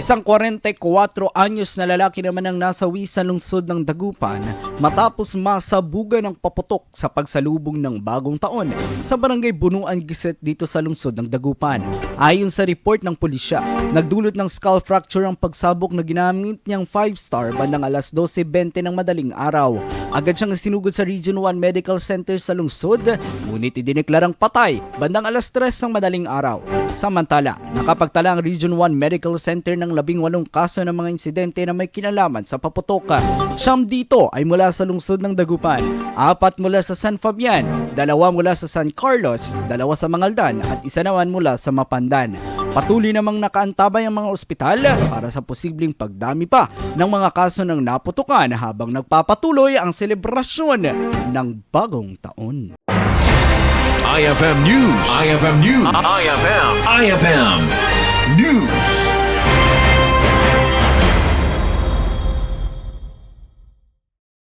Isang 44 anyos na lalaki naman ang nasawi sa lungsod ng Dagupan matapos masabugan ng paputok sa pagsalubong ng bagong taon sa barangay Bunuan Giset dito sa lungsod ng Dagupan. Ayon sa report ng pulisya, nagdulot ng skull fracture ang pagsabog na ginamit niyang 5-star bandang alas 12:20 ng madaling araw. Agad siyang sinugod sa Region 1 Medical Center sa lungsod, ngunit idineklarang patay bandang alas 3 ng madaling araw. Samantala, nakapagtala ang Region 1 Medical Center ng 18 kaso ng mga insidente na may kinalaman sa paputok. 9 dito ay mula sa lungsod ng Dagupan, 4 mula sa San Fabian, 2 mula sa San Carlos, 2 sa Mangaldan at 1 naman mula sa Mapandan. Patuloy namang nakaantabay ang mga ospital para sa posibleng pagdami pa ng mga kaso ng naputukan habang nagpapatuloy ang selebrasyon ng bagong taon. IFM News. IFM News. IFM News.